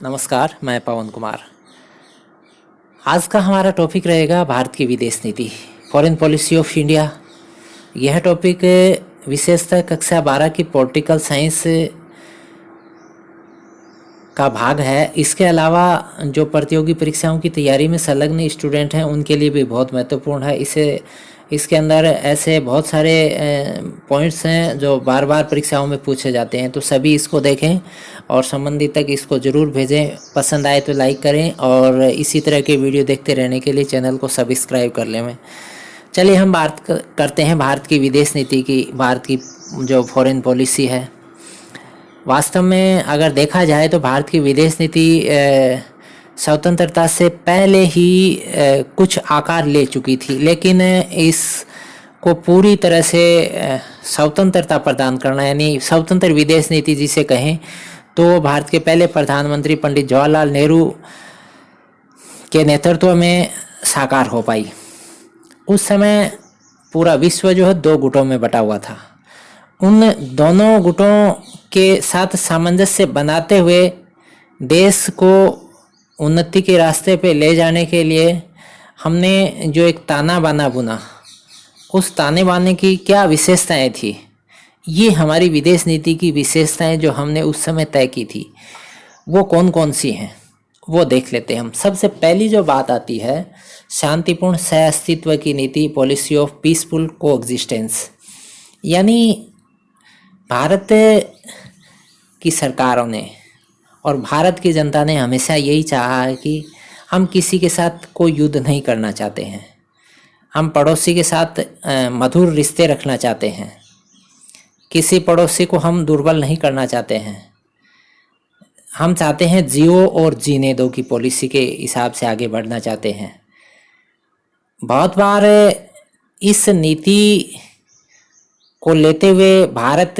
नमस्कार, मैं पवन कुमार। आज का हमारा टॉपिक रहेगा भारत की विदेश नीति, फॉरेन पॉलिसी ऑफ इंडिया। यह टॉपिक विशेषतः कक्षा 12 की पॉलिटिकल साइंस का भाग है। इसके अलावा जो प्रतियोगी परीक्षाओं की तैयारी में संलग्न स्टूडेंट हैं उनके लिए भी बहुत महत्वपूर्ण है। इसके अंदर ऐसे बहुत सारे पॉइंट्स हैं जो बार बार परीक्षाओं में पूछे जाते हैं, तो सभी इसको देखें और संबंधित तक इसको ज़रूर भेजें। पसंद आए तो लाइक करें और इसी तरह के वीडियो देखते रहने के लिए चैनल को सब्सक्राइब कर लें। चलिए हम बात करते हैं भारत की विदेश नीति की। भारत की जो फॉरेन पॉलिसी है, वास्तव में अगर देखा जाए तो भारत की विदेश नीति स्वतंत्रता से पहले ही कुछ आकार ले चुकी थी, लेकिन इसको पूरी तरह से स्वतंत्रता प्रदान करना, यानी स्वतंत्र विदेश नीति जिसे कहें, तो भारत के पहले प्रधानमंत्री पंडित जवाहरलाल नेहरू के नेतृत्व में साकार हो पाई। उस समय पूरा विश्व जो है दो गुटों में बटा हुआ था। उन दोनों गुटों के साथ सामंजस्य बनाते हुए देश को उन्नति के रास्ते पे ले जाने के लिए हमने जो एक ताना बाना बुना, उस ताने बाने की क्या विशेषताएं थी, ये हमारी विदेश नीति की विशेषताएं जो हमने उस समय तय की थी वो कौन कौन सी हैं वो देख लेते हैं हम। सबसे पहली जो बात आती है, शांतिपूर्ण सह अस्तित्व की नीति, पॉलिसी ऑफ पीसफुल कोएग्जिस्टेंस। यानी भारत की सरकारों ने और भारत की जनता ने हमेशा यही चाहा है कि हम किसी के साथ कोई युद्ध नहीं करना चाहते हैं। हम पड़ोसी के साथ मधुर रिश्ते रखना चाहते हैं। किसी पड़ोसी को हम दुर्बल नहीं करना चाहते हैं। हम चाहते हैं जियो और जीने दो की पॉलिसी के हिसाब से आगे बढ़ना चाहते हैं। बहुत बार इस नीति को लेते हुए भारत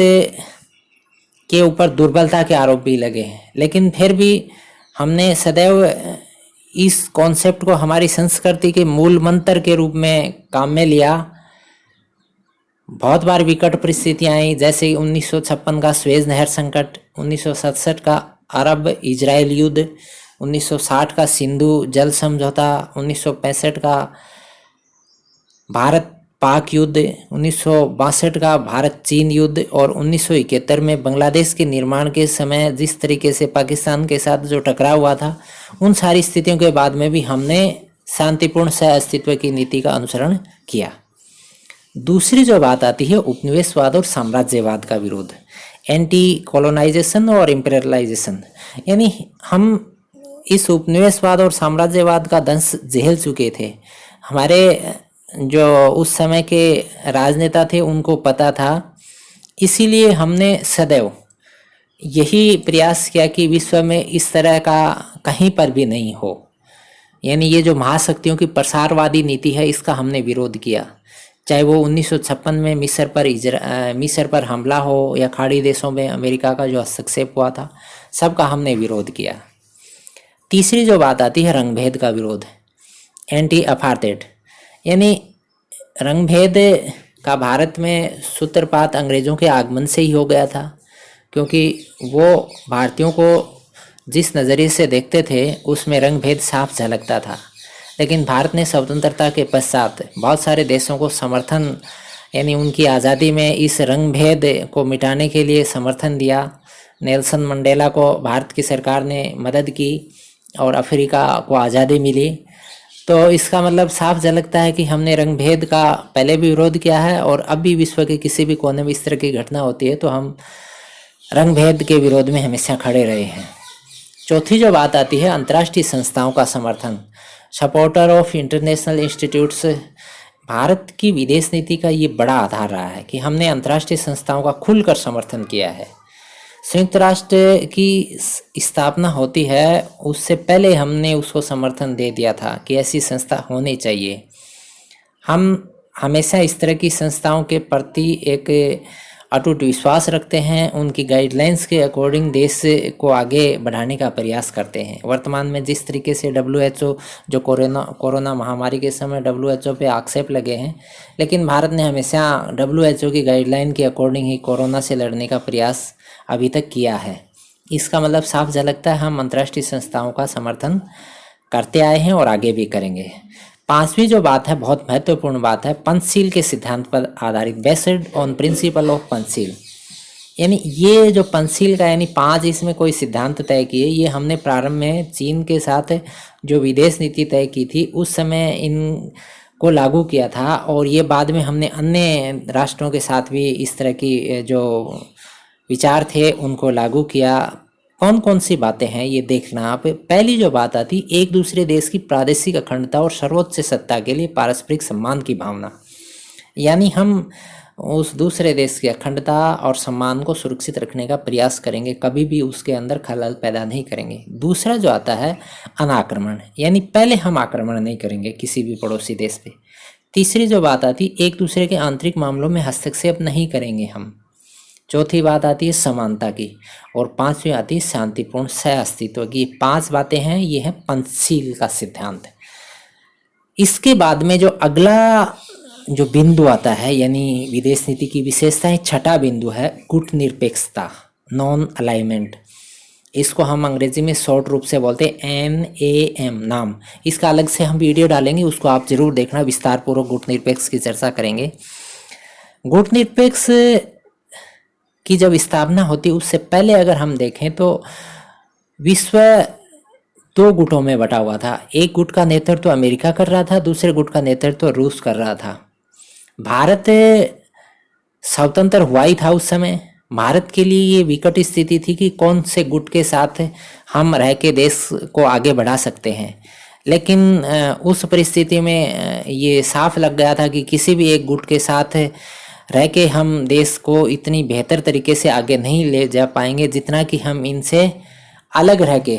के ऊपर दुर्बलता के आरोप भी लगे हैं, लेकिन फिर भी हमने सदैव इस कॉन्सेप्ट को हमारी संस्कृति के मूल मंत्र के रूप में काम में लिया। बहुत बार विकट परिस्थितियां आई, जैसे 1956 का स्वेज नहर संकट, 1967 का अरब इजराइल युद्ध, 1960 का सिंधु जल समझौता, 1965 का भारत पाक युद्ध, 1962 का भारत चीन युद्ध और 1971 में बांग्लादेश के निर्माण के समय जिस तरीके से पाकिस्तान के साथ जो टकराव हुआ था, उन सारी स्थितियों के बाद में भी हमने शांतिपूर्ण सह अस्तित्व की नीति का अनुसरण किया। दूसरी जो बात आती है, उपनिवेशवाद और साम्राज्यवाद का विरोध, एंटी कॉलोनाइजेशन और इम्पेरियलाइजेशन। यानी हम इस उपनिवेशवाद और साम्राज्यवाद का दंश झेल चुके थे। हमारे जो उस समय के राजनेता थे उनको पता था, इसीलिए हमने सदैव यही प्रयास किया कि विश्व में इस तरह का कहीं पर भी नहीं हो। यानी ये जो महाशक्तियों की प्रसारवादी नीति है, इसका हमने विरोध किया। चाहे वो 1956 में मिस्र पर हमला हो या खाड़ी देशों में अमेरिका का जो हस्तक्षेप हुआ था, सबका हमने विरोध किया। तीसरी जो बात आती है, रंगभेद का विरोध, एंटी अपार्थाइड। यानी रंगभेद का भारत में सूत्रपात अंग्रेज़ों के आगमन से ही हो गया था, क्योंकि वो भारतीयों को जिस नज़रिए से देखते थे उसमें रंगभेद साफ झलकता था। लेकिन भारत ने स्वतंत्रता के पश्चात बहुत सारे देशों को समर्थन, यानी उनकी आज़ादी में इस रंगभेद को मिटाने के लिए समर्थन दिया। नेल्सन मंडेला को भारत की सरकार ने मदद की और अफ्रीका को आज़ादी मिली। तो इसका मतलब साफ झलकता है कि हमने रंगभेद का पहले भी विरोध किया है और अब भी विश्व के किसी भी कोने में इस तरह की घटना होती है तो हम रंगभेद के विरोध में हमेशा खड़े रहे हैं। चौथी जो बात आती है, अंतर्राष्ट्रीय संस्थाओं का समर्थन, supporter of international institutes. Bharat की विदेश नीति का ये बड़ा आधार रहा है कि हमने अंतर्राष्ट्रीय संस्थाओं का खुलकर समर्थन किया है। संयुक्त राष्ट्र की स्थापना होती है, उससे पहले हमने उसको समर्थन दे दिया था कि ऐसी संस्था होनी चाहिए। हम हमेशा इस तरह की संस्थाओं के प्रति एक अटूट विश्वास रखते हैं, उनकी गाइडलाइंस के अकॉर्डिंग देश को आगे बढ़ाने का प्रयास करते हैं। वर्तमान में जिस तरीके से WHO जो कोरोना महामारी के समय WHO पे आक्षेप लगे हैं, लेकिन भारत ने हमेशा WHO की गाइडलाइन के अकॉर्डिंग ही कोरोना से लड़ने का प्रयास अभी तक किया है। इसका मतलब साफ झलकता है हम अंतर्राष्ट्रीय संस्थाओं का समर्थन करते आए हैं और आगे भी करेंगे। पांचवी जो बात है, बहुत महत्वपूर्ण बात है, पंचशील के सिद्धांत पर आधारित, based on principle of Panchsheel. यानी ये जो पंचशील का यानी 5 इसमें कोई सिद्धांत तय किए, ये हमने प्रारंभ में चीन के साथ जो विदेश नीति तय की थी उस समय इन को लागू किया था, और ये बाद में हमने अन्य राष्ट्रों के साथ भी इस तरह की जो विचार थे उनको लागू किया। कौन कौन सी बातें हैं ये देखना आप। पहली जो बात आती, एक दूसरे देश की प्रादेशिक अखंडता और सर्वोच्च सत्ता के लिए पारस्परिक सम्मान की भावना, यानी हम उस दूसरे देश की अखंडता और सम्मान को सुरक्षित रखने का प्रयास करेंगे, कभी भी उसके अंदर खलल पैदा नहीं करेंगे। दूसरा जो आता है अनाक्रमण, यानी पहले हम आक्रमण नहीं करेंगे किसी भी पड़ोसी देश पे। तीसरी जो बात आती, एक दूसरे के आंतरिक मामलों में हस्तक्षेप नहीं करेंगे हम। चौथी बात आती है समानता की, और पांचवी आती है शांतिपूर्ण सह अस्तित्व की। 5 बातें हैं, ये है पंचशील का सिद्धांत। इसके बाद में जो अगला जो बिंदु आता है, यानी विदेश नीति की विशेषताएं, छठा बिंदु है गुटनिरपेक्षता, नॉन अलाइनमेंट। इसको हम अंग्रेजी में शॉर्ट रूप से बोलते हैं NAM, नाम। इसका अलग से हम वीडियो डालेंगे, उसको आप जरूर देखना, विस्तार पूर्वक गुटनिरपेक्ष की चर्चा करेंगे। गुटनिरपेक्ष की जब स्थापना होती उससे पहले अगर हम देखें तो विश्व 2 गुटों में बटा हुआ था। एक गुट का नेतृत्व अमेरिका कर रहा था, दूसरे गुट का नेतृत्व रूस कर रहा था। भारत स्वतंत्र हुआ ही था उस समय। भारत के लिए ये विकट स्थिति थी कि कौन से गुट के साथ हम रह के देश को आगे बढ़ा सकते हैं, लेकिन उस परिस्थिति में ये साफ लग गया था कि किसी भी एक गुट के साथ रह के हम देश को इतनी बेहतर तरीके से आगे नहीं ले जा पाएंगे जितना कि हम इनसे अलग रह के।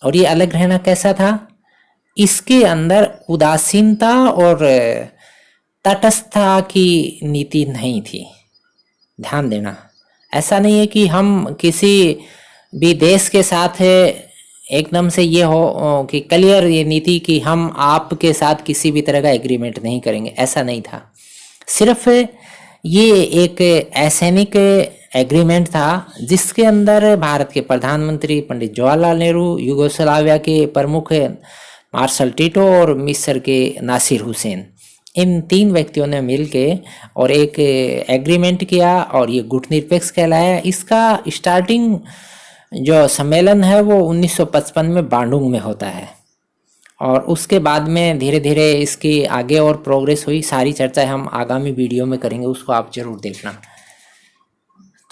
और ये अलग रहना कैसा था, इसके अंदर उदासीनता और तटस्थता की नीति नहीं थी। ध्यान देना, ऐसा नहीं है कि हम किसी भी देश के साथ एकदम से ये हो कि क्लियर ये नीति कि हम आपके साथ किसी भी तरह का एग्रीमेंट नहीं करेंगे, ऐसा नहीं था। सिर्फ ये एक असैनिक एग्रीमेंट था जिसके अंदर भारत के प्रधानमंत्री पंडित जवाहरलाल नेहरू, युगोस्लाविया के प्रमुख मार्शल टिटो और मिस्र के नासिर हुसैन, इन 3 व्यक्तियों ने मिलके और एक एग्रीमेंट किया और ये गुटनिरपेक्ष कहलाया। इसका स्टार्टिंग जो सम्मेलन है वो 1955 में बांडुंग में होता है, और उसके बाद में धीरे धीरे इसकी आगे और प्रोग्रेस हुई। सारी चर्चा हम आगामी वीडियो में करेंगे, उसको आप जरूर देखना।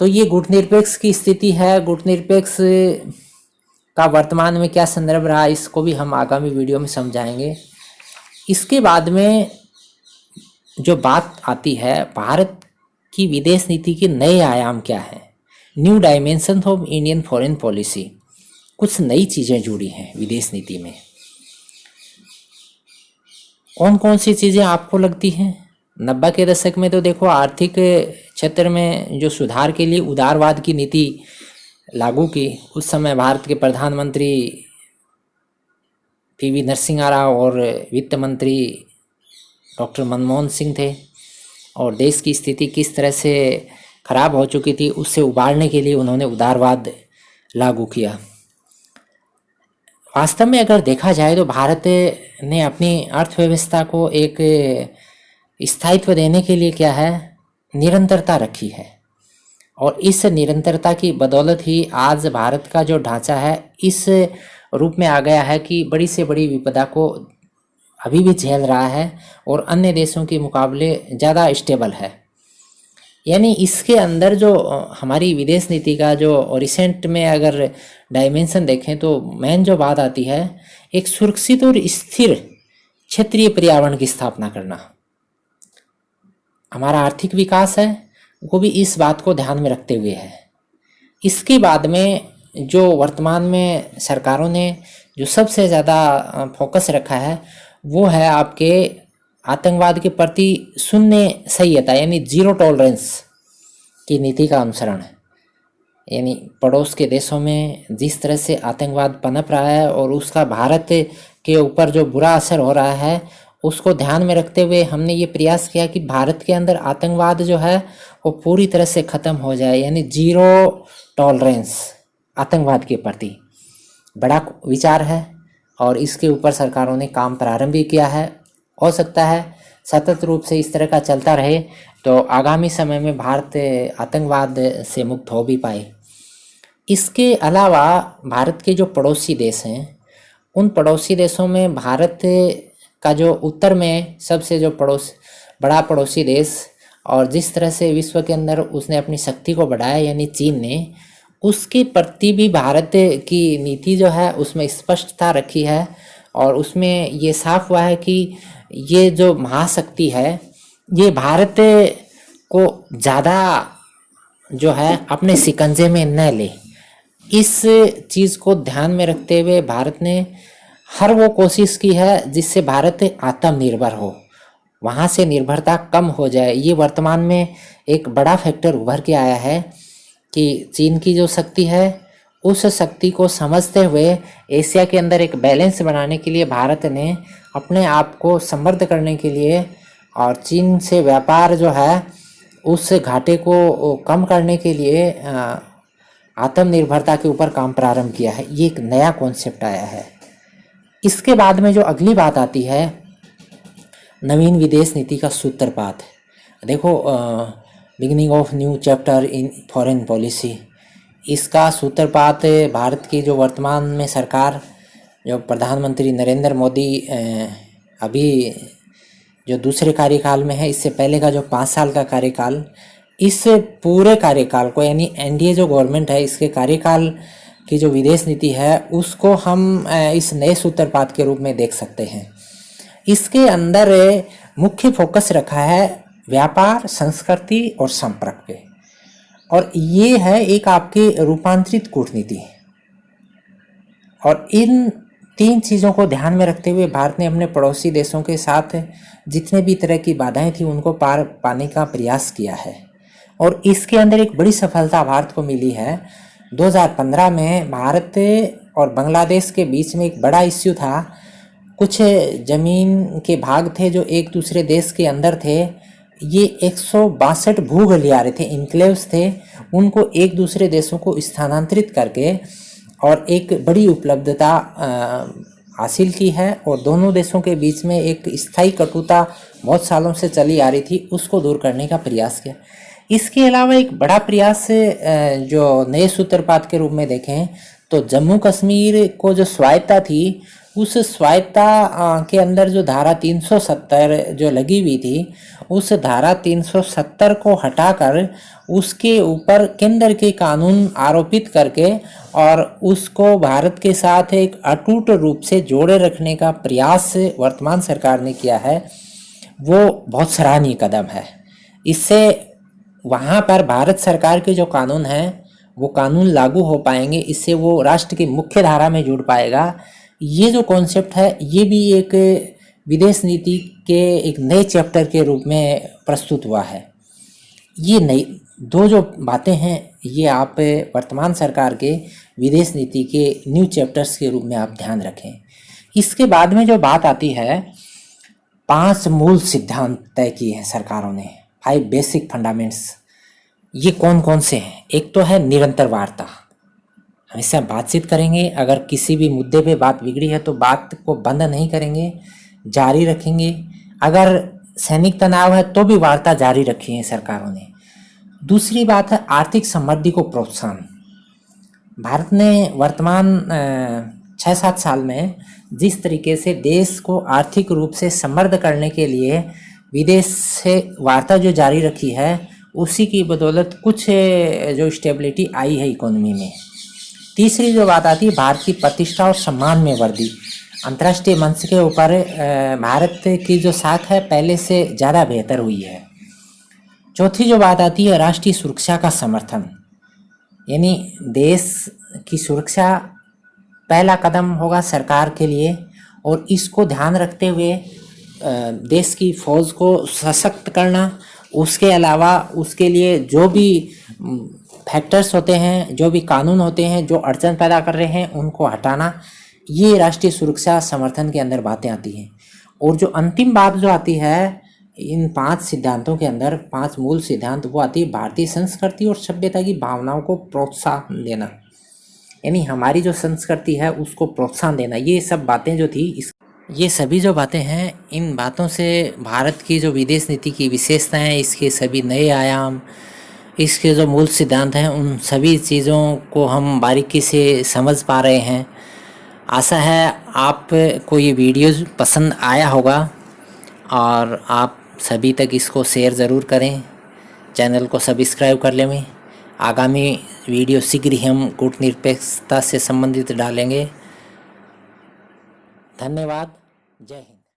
तो ये गुटनिरपेक्ष की स्थिति है। गुटनिरपेक्ष का वर्तमान में क्या संदर्भ रहा, इसको भी हम आगामी वीडियो में समझाएंगे। इसके बाद में जो बात आती है, भारत की विदेश नीति के नए आयाम क्या है, new dimension of Indian foreign policy. कुछ नई चीज़ें जुड़ी हैं विदेश नीति में। कौन कौन सी चीज़ें आपको लगती हैं? 90 के दशक में तो देखो आर्थिक क्षेत्र में जो सुधार के लिए उदारवाद की नीति लागू की। उस समय भारत के प्रधानमंत्री PV नरसिम्हा राव और वित्त मंत्री डॉक्टर मनमोहन सिंह थे, और देश की स्थिति किस तरह से खराब हो चुकी थी उससे उबारने के लिए उन्होंने उदारवाद लागू किया। वास्तव में अगर देखा जाए तो भारत ने अपनी अर्थव्यवस्था को एक स्थायित्व देने के लिए क्या है, निरंतरता रखी है, और इस निरंतरता की बदौलत ही आज भारत का जो ढांचा है इस रूप में आ गया है कि बड़ी से बड़ी विपदा को अभी भी झेल रहा है और अन्य देशों के मुकाबले ज़्यादा स्टेबल है। यानी इसके अंदर जो हमारी विदेश नीति का जो रिसेंट में अगर डायमेंशन देखें तो मेन जो बात आती है, एक सुरक्षित और स्थिर क्षेत्रीय पर्यावरण की स्थापना करना। हमारा आर्थिक विकास है वो भी इस बात को ध्यान में रखते हुए है। इसके बाद में जो वर्तमान में सरकारों ने जो सबसे ज़्यादा फोकस रखा है वो है आपके आतंकवाद के प्रति शून्य सह्यता, यानी 0 टॉलरेंस की नीति का अनुसरण है। यानी पड़ोस के देशों में जिस तरह से आतंकवाद पनप रहा है और उसका भारत के ऊपर जो बुरा असर हो रहा है उसको ध्यान में रखते हुए हमने ये प्रयास किया कि भारत के अंदर आतंकवाद जो है वो पूरी तरह से ख़त्म हो जाए, यानी 0 टॉलरेंस आतंकवाद के प्रति बड़ा विचार है और इसके ऊपर सरकारों ने काम प्रारंभ भी किया है। हो सकता है सतत रूप से इस तरह का चलता रहे तो आगामी समय में भारत आतंकवाद से मुक्त हो भी पाए। इसके अलावा भारत के जो पड़ोसी देश हैं, उन पड़ोसी देशों में भारत का जो उत्तर में सबसे जो बड़ा पड़ोसी देश और जिस तरह से विश्व के अंदर उसने अपनी शक्ति को बढ़ाया यानी चीन ने, उसके प्रति भी भारत की नीति जो है उसमें स्पष्टता रखी है और उसमें ये साफ हुआ है कि ये जो महाशक्ति है ये भारत को ज़्यादा जो है अपने शिकंजे में न ले। इस चीज़ को ध्यान में रखते हुए भारत ने हर वो कोशिश की है जिससे भारत आत्मनिर्भर हो, वहाँ से निर्भरता कम हो जाए। ये वर्तमान में एक बड़ा फैक्टर उभर के आया है कि चीन की जो शक्ति है उस शक्ति को समझते हुए एशिया के अंदर एक बैलेंस बनाने के लिए भारत ने अपने आप को समृद्ध करने के लिए और चीन से व्यापार जो है उस घाटे को कम करने के लिए आत्मनिर्भरता के ऊपर काम प्रारंभ किया है। ये एक नया कॉन्सेप्ट आया है। इसके बाद में जो अगली बात आती है नवीन विदेश नीति का सूत्रपात। देखो beginning of new chapter in foreign policy, इसका सूत्रपात भारत की जो वर्तमान में सरकार जो प्रधानमंत्री नरेंद्र मोदी अभी जो दूसरे कार्यकाल में है, इससे पहले का जो 5 साल का कार्यकाल, इस पूरे कार्यकाल को यानी एनडीए जो गवर्नमेंट है इसके कार्यकाल की जो विदेश नीति है उसको हम इस नए सूत्रपात के रूप में देख सकते हैं। इसके अंदर मुख्य फोकस रखा है व्यापार, संस्कृति और संपर्क पे, और ये है एक आपकी रूपांतरित कूटनीति। और इन 3 चीज़ों को ध्यान में रखते हुए भारत ने अपने पड़ोसी देशों के साथ जितने भी तरह की बाधाएं थी उनको पार पाने का प्रयास किया है और इसके अंदर एक बड़ी सफलता भारत को मिली है। 2015 में भारत और बांग्लादेश के बीच में एक बड़ा इश्यू था। कुछ ज़मीन के भाग थे जो एक दूसरे देश के अंदर थे। ये 162 भूगलियारे थे, इनक्लेव्स थे, उनको एक दूसरे देशों को स्थानांतरित करके और एक बड़ी उपलब्धता हासिल की है और दोनों देशों के बीच में एक स्थायी कटुता बहुत सालों से चली आ रही थी, उसको दूर करने का प्रयास किया। इसके अलावा एक बड़ा प्रयास जो नए सूत्रपात के रूप में देखें तो जम्मू कश्मीर को जो स्वायत्ता थी उस स्वायत्ता के अंदर जो धारा 370 जो लगी हुई थी, उस धारा 370 को हटाकर उसके ऊपर केंद्र के कानून आरोपित करके और उसको भारत के साथ एक अटूट रूप से जोड़े रखने का प्रयास वर्तमान सरकार ने किया है, वो बहुत सराहनीय कदम है। इससे वहाँ पर भारत सरकार के जो कानून हैं वो कानून लागू हो पाएंगे, इससे वो राष्ट्र की मुख्य धारा में जुड़ पाएगा। ये जो कॉन्सेप्ट है ये भी एक विदेश नीति के एक नए चैप्टर के रूप में प्रस्तुत हुआ है। ये नई 2 जो बातें हैं ये आप वर्तमान सरकार के विदेश नीति के न्यू चैप्टर्स के रूप में आप ध्यान रखें। इसके बाद में जो बात आती है 5 मूल सिद्धांत तय किए हैं सरकारों ने, 5 बेसिक फंडामेंट्स। ये कौन कौन से हैं? एक तो है निरंतर वार्ता, हमेशा बातचीत करेंगे, अगर किसी भी मुद्दे पे बात बिगड़ी है तो बात को बंद नहीं करेंगे, जारी रखेंगे। अगर सैनिक तनाव है तो भी वार्ता जारी रखी है सरकारों ने। दूसरी बात है आर्थिक समृद्धि को प्रोत्साहन। भारत ने वर्तमान 6-7 साल में जिस तरीके से देश को आर्थिक रूप से समृद्ध करने के लिए विदेश से वार्ता जो जारी रखी है, उसी की बदौलत कुछ जो स्टेबिलिटी आई है इकोनॉमी में। तीसरी जो बात आती है भारत की प्रतिष्ठा और सम्मान में वृद्धि। अंतर्राष्ट्रीय मंच के ऊपर भारत की जो साख है पहले से ज़्यादा बेहतर हुई है। चौथी जो बात आती है राष्ट्रीय सुरक्षा का समर्थन, यानी देश की सुरक्षा पहला कदम होगा सरकार के लिए और इसको ध्यान रखते हुए देश की फौज को सशक्त करना, उसके अलावा उसके लिए जो भी फैक्टर्स होते हैं, जो भी कानून होते हैं जो अड़चन पैदा कर रहे हैं उनको हटाना, ये राष्ट्रीय सुरक्षा समर्थन के अंदर बातें आती हैं। और जो अंतिम बात जो आती है इन 5 सिद्धांतों के अंदर, 5 मूल सिद्धांत, वो आती है भारतीय संस्कृति और सभ्यता की भावनाओं को प्रोत्साहन देना। यानी हमारी जो संस्कृति है उसको प्रोत्साहन देना। ये सब बातें जो थी ये सभी जो बातें हैं, इन बातों से भारत की जो विदेश नीति की विशेषताएं हैं, इसके सभी नए आयाम, इसके जो मूल सिद्धांत हैं, उन सभी चीज़ों को हम बारीकी से समझ पा रहे हैं। आशा है आपको ये वीडियो पसंद आया होगा और आप सभी तक इसको शेयर ज़रूर करें, चैनल को सब्सक्राइब कर लें। आगामी वीडियो शीघ्र ही हम कूटनिरपेक्षता से संबंधित डालेंगे। धन्यवाद। जय हिंद।